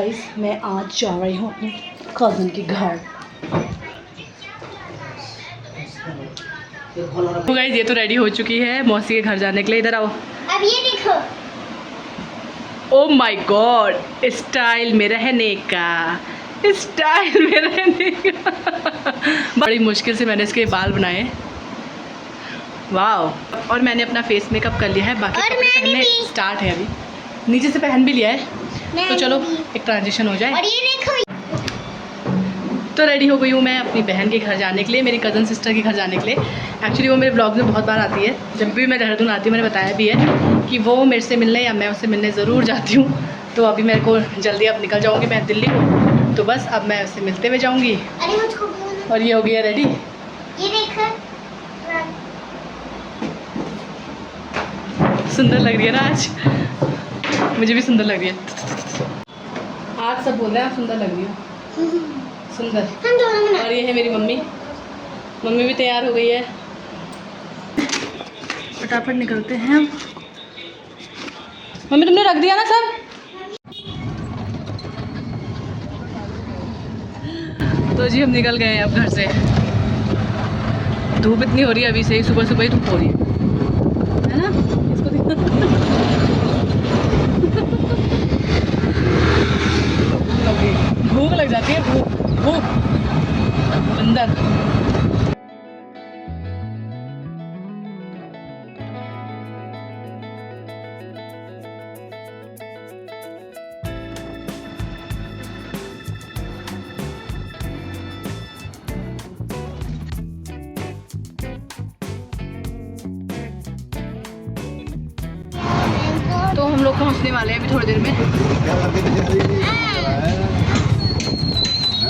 Guys मैं आज जा रही हूँ अपने कज़न के घर। तो गाइस ये तो रेडी हो चुकी है मौसी के घर जाने के लिए। इधर आओ। अब ये देखो। ओ माय गॉड, स्टाइल में रहने का, स्टाइल में रहने का। बड़ी मुश्किल से मैंने इसके बाल बनाए। वाह। और मैंने अपना फेस मेकअप कर लिया है, बाकी कपड़े पहनने स्टार्ट है। अभी नीचे से पहन भी लिया है। तो चलो एक ट्रांजिशन हो जाए। और ये देखो। तो रेडी हो गई हूँ मैं अपनी बहन के घर जाने के लिए, मेरी कज़न सिस्टर के घर जाने के लिए। एक्चुअली वो मेरे ब्लॉग में बहुत बार आती है। जब भी मैं देहरादून आती हूँ मैंने बताया भी है कि वो मेरे से मिलने या मैं उससे मिलने ज़रूर जाती हूँ। तो अभी मेरे को जल्दी अब निकल जाऊँगी मैं दिल्ली को, तो बस अब मैं उससे मिलते हुए जाऊँगी। और ये हो गया रेडी। ये देखो। सुंदर लग रही है ना आज? मुझे भी सुंदर लग रही है। आज सब बोल रहे हैं आप सुंदर लग रही हो। सुंदर। हम दोनों। और ये है मेरी मम्मी। मम्मी भी तैयार हो गई है। फटाफट निकलते हैं। मम्मी तुमने रख दिया ना सब? तो जी हम निकल गए हैं अब घर से। धूप इतनी हो रही है अभी से ही, सुबह सुबह ही धूप हो रही है ना? इसको भूख लग जाती है, भूख अंदर। तो हम लोग पहुंचने वाले हैं अभी थोड़ी देर में।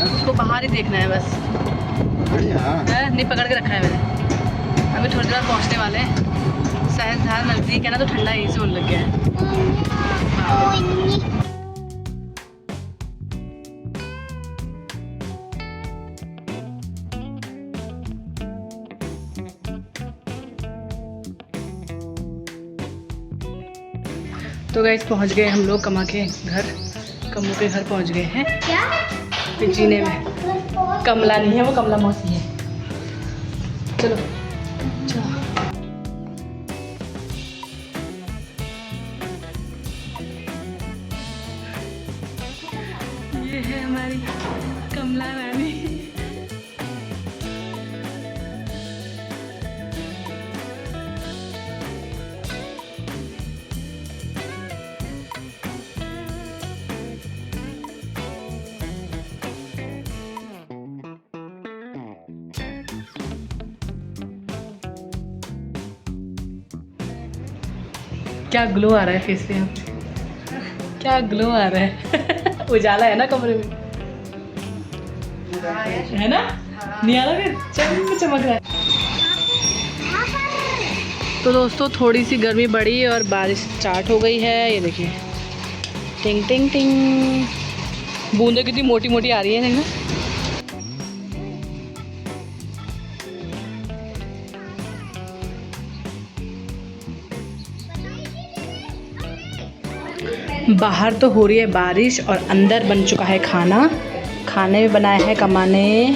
उसको बाहर ही देखना है बस। नहीं पकड़ के रखा है मैंने। अभी थोड़ी देर बाद पहुंचने वाले हैं। सहजधार नज़दीक है ना, तो ठंडा यहीं से होने लग गया है। तो गाइस पहुंच गए हम लोग कमा के घर। कम्मू के घर पहुंच गए हैं। क्या? जीने में कमला नहीं है, वो कमला मौसी है। चलो चलो। ये है हमारी कमला रानी। क्या ग्लो आ रहा है फेस पे, क्या ग्लो आ रहा है। उजाला है ना कमरे में, है ना? नहीं आ रहा फिर चमक रहा है। तो दोस्तों थोड़ी सी गर्मी बढ़ी और बारिश स्टार्ट हो गई है। ये देखिए टिंग टिंग टिंग, बूंदें कितनी मोटी मोटी आ रही है देखना। बाहर तो हो रही है बारिश और अंदर बन चुका है खाना। खाने में बनाया है कमा ने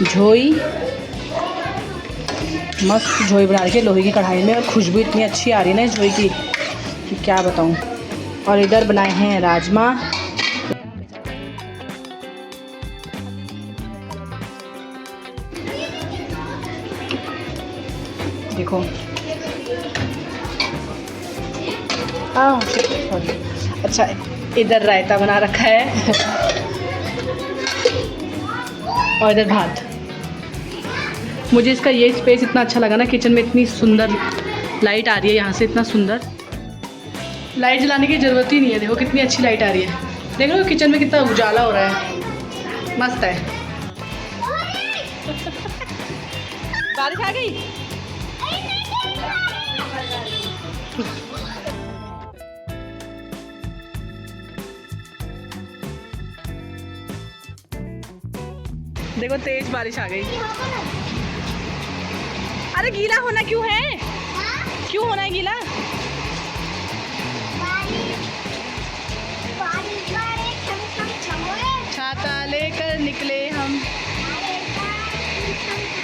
झोई। मस्त झोई बना रखी है लोहे की कढ़ाई में, और खुशबू इतनी अच्छी आ रही है ना इस झोई की कि क्या बताऊं। और इधर बनाए हैं राजमा। देखो सॉरी। अच्छा इधर रायता बना रखा है और इधर भात। मुझे इसका ये स्पेस इतना अच्छा लगा ना किचन में। इतनी सुंदर लाइट आ रही है यहाँ से, इतना सुंदर। लाइट जलाने की ज़रूरत ही नहीं है। देखो कितनी अच्छी लाइट आ रही है। देख लो किचन में कितना उजाला हो रहा है, मस्त है। बारिश आ गई। देखो तेज बारिश आ गई। अरे गीला होना क्यों है? क्यों होना है गीला?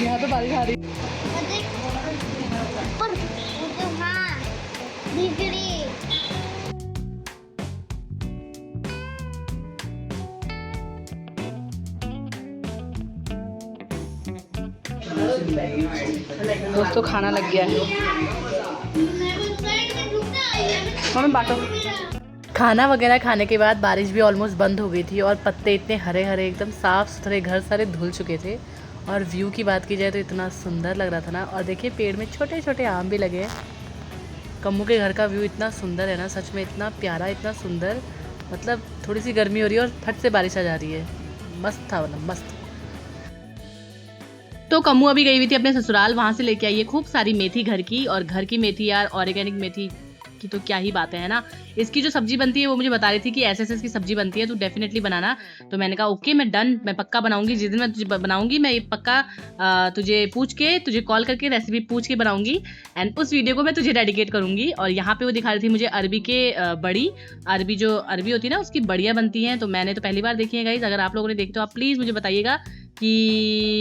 यहाँ तो बारिश आ रही है। ऊपर हाँ दिख रही। दोस्तों खाना लग गया है, मम्मी बांटो। खाना वगैरह खाने के बाद बारिश भी ऑलमोस्ट बंद हो गई थी और पत्ते इतने हरे हरे एकदम साफ़ सुथरे, घर सारे धुल चुके थे। और व्यू की बात की जाए तो इतना सुंदर लग रहा था ना। और देखिए पेड़ में छोटे छोटे आम भी लगे हैं। कम्मू के घर का व्यू इतना सुंदर है ना, सच में इतना प्यारा, इतना सुंदर। मतलब थोड़ी सी गर्मी हो रही है और फट से बारिश आ जा रही है। मस्त था, मतलब मस्त। तो कम्मू अभी गई हुई थी अपने ससुराल, वहाँ से लेके आई है खूब सारी मेथी घर की। और घर की मेथी यार, ऑर्गेनिक मेथी की तो क्या ही बातें है ना। इसकी जो सब्जी बनती है वो मुझे बता रही थी कि ऐसे ऐसे इसकी सब्जी बनती है, तो डेफिनेटली बनाना। तो मैंने कहा ओके, मैं डन, मैं पक्का बनाऊंगी। जिस दिन मैं तुझे बनाऊंगी मैं ये पक्का तुझे पूछ के, तुझे कॉल करके रेसिपी पूछ के बनाऊंगी। एंड उस वीडियो को मैं तुझे डेडिकेट करूंगी। और यहाँ पे वो दिखा रही थी मुझे अरबी के बड़ी, अरबी जो अरबी होती है ना उसकी बढ़िया बनती है। तो मैंने तो पहली बार देखी है गाइस। अगर आप लोगों ने देखी तो आप प्लीज़ मुझे बताइएगा कि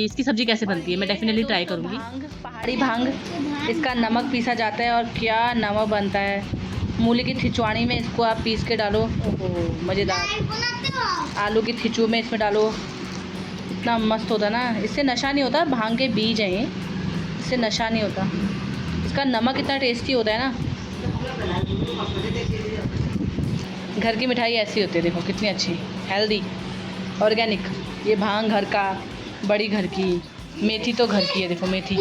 इसकी सब्जी कैसे बनती है। मैं डेफिनेटली ट्राई करूंगी। भांग, पहाड़ी भांग, इसका नमक पीसा जाता है और क्या नमक बनता है। मूली की खिचवाड़ी में इसको आप पीस के डालो, ओहो मज़ेदार। आलू की खिचू में इसमें डालो, इतना मस्त होता ना। इससे नशा नहीं होता, भांग के बीज हैं ये, इससे नशा नहीं होता। इसका नमक इतना टेस्टी होता है ना। घर की मिठाई ऐसी होती है, देखो कितनी अच्छी, हेल्दी, ऑर्गेनिक। ये भांग घर का, बड़ी घर की, मेथी तो घर की है, देखो मेथी।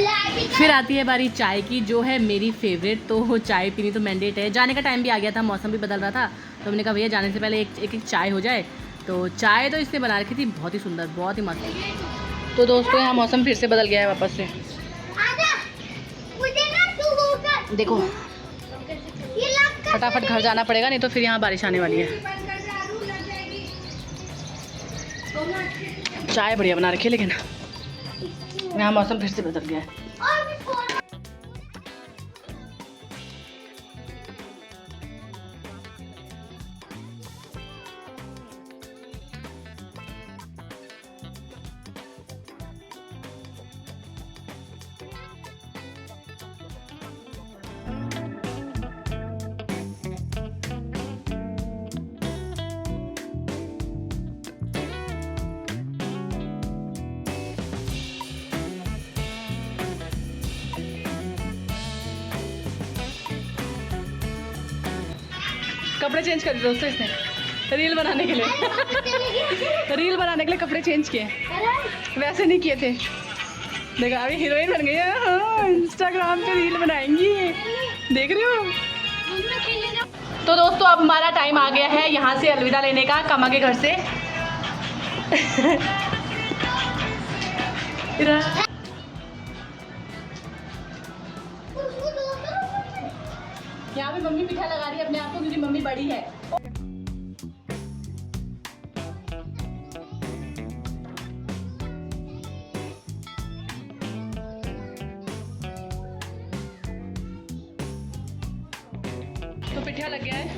फिर आती है बारी चाय की, जो है मेरी फेवरेट। तो चाय पीनी तो मैंडेट है। जाने का टाइम भी आ गया था, मौसम भी बदल रहा था, तो हमने कहा भैया जाने से पहले एक चाय हो जाए। तो चाय तो इसने बना रखी थी, बहुत ही सुंदर, बहुत ही मस्त। तो दोस्तों यहाँ मौसम फिर से बदल गया है वापस से। देखो फटाफट घर जाना पड़ेगा, नहीं तो फिर यहाँ बारिश आने वाली है। चाय बढ़िया बना रखी है, लेकिन यहाँ मौसम फिर से बदल गया है। कपड़े चेंज कर दिए दोस्तों इसने, रील बनाने के लिए। रील बनाने के लिए कपड़े चेंज किए, वैसे नहीं किए थे। देखा अभी हीरोइन बन गई है। हाँ, इंस्टाग्राम पे रील बनाएंगी, देख रहे हो। तो दोस्तों अब हमारा टाइम आ गया है यहाँ से अलविदा लेने का, कमा के घर से। यहाँ पे मम्मी पीछा लगा रही है अपने आप को, क्योंकि मम्मी बड़ी है। तो पिठा लग गया है,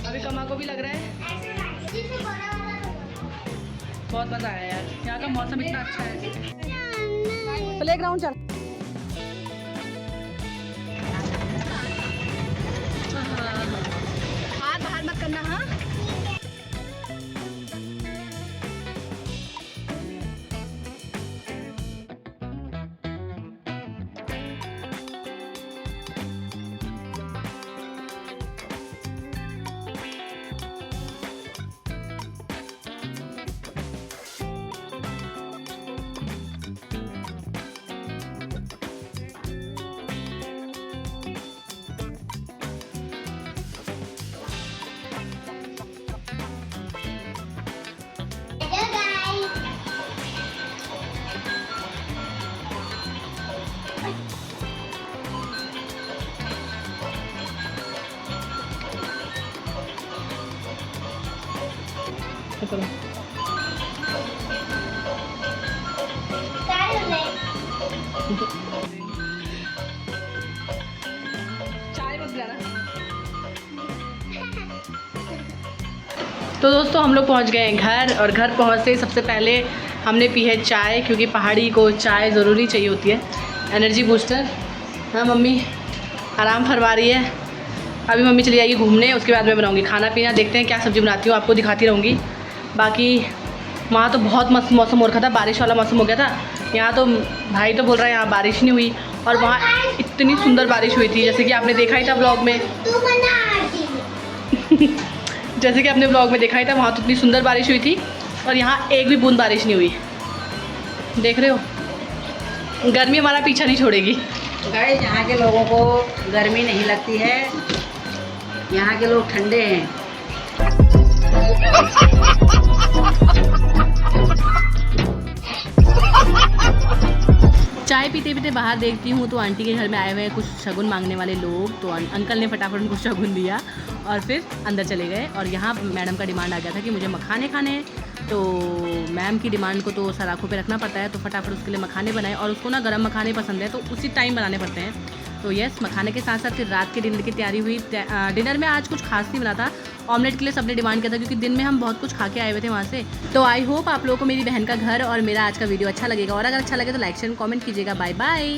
अभी कमा को भी लग रहा है। बहुत मजा आया यार, यहाँ का मौसम इतना अच्छा है। प्लेग्राउंड चल, हाथ बाहर मत करना। हाँ चलो चाय मत पिलाना। तो दोस्तों हम लोग पहुंच गए हैं घर, और घर पहुंचते ही सबसे पहले हमने पी है चाय, क्योंकि पहाड़ी को चाय ज़रूरी चाहिए होती है, एनर्जी बूस्टर। हाँ मम्मी आराम फरमा रही है। अभी मम्मी चली जाएगी घूमने, उसके बाद मैं बनाऊँगी खाना पीना। देखते हैं क्या सब्ज़ी बनाती हूँ, आपको दिखाती रहूँगी। बाकी वहाँ तो बहुत मस्त मौसम हो रखा था, बारिश वाला मौसम हो गया था। यहाँ तो भाई तो बोल रहा है यहाँ बारिश नहीं हुई, और वहाँ इतनी सुंदर बारिश हुई थी, जैसे कि आपने देखा ही था ब्लॉग में। जैसे कि आपने ब्लॉग में देखा ही था, वहाँ तो इतनी सुंदर बारिश हुई थी, और यहाँ एक भी बूंद बारिश नहीं हुई। देख रहे हो, गर्मी हमारा पीछा नहीं छोड़ेगी। गाइस यहाँ के लोगों को गर्मी नहीं लगती है, यहाँ के लोग ठंडे हैं। चाय पीते पीते बाहर देखती हूँ तो आंटी के घर में आए हुए हैं कुछ शगुन मांगने वाले लोग। तो अंकल ने फटाफट उनको शगुन दिया और फिर अंदर चले गए। और यहाँ मैडम का डिमांड आ गया था कि मुझे मखाने खाने हैं, तो मैम की डिमांड को तो सर आँखों पे रखना पड़ता है, तो फटाफट उसके लिए मखाने बनाए। और उसको ना गरम मखाने पसंद है, तो उसी टाइम बनाने पड़ते हैं। तो यस, मखाने के साथ साथ फिर रात के डिनर की तैयारी हुई। डिनर में आज कुछ खास नहीं बना था, ऑमलेट के लिए सबने डिमांड किया था, क्योंकि दिन में हम बहुत कुछ खा के आए हुए थे वहाँ से। तो आई होप आप लोगों को मेरी बहन का घर और मेरा आज का वीडियो अच्छा लगेगा, और अगर अच्छा लगे तो लाइक शेयर कमेंट कीजिएगा। Bye bye.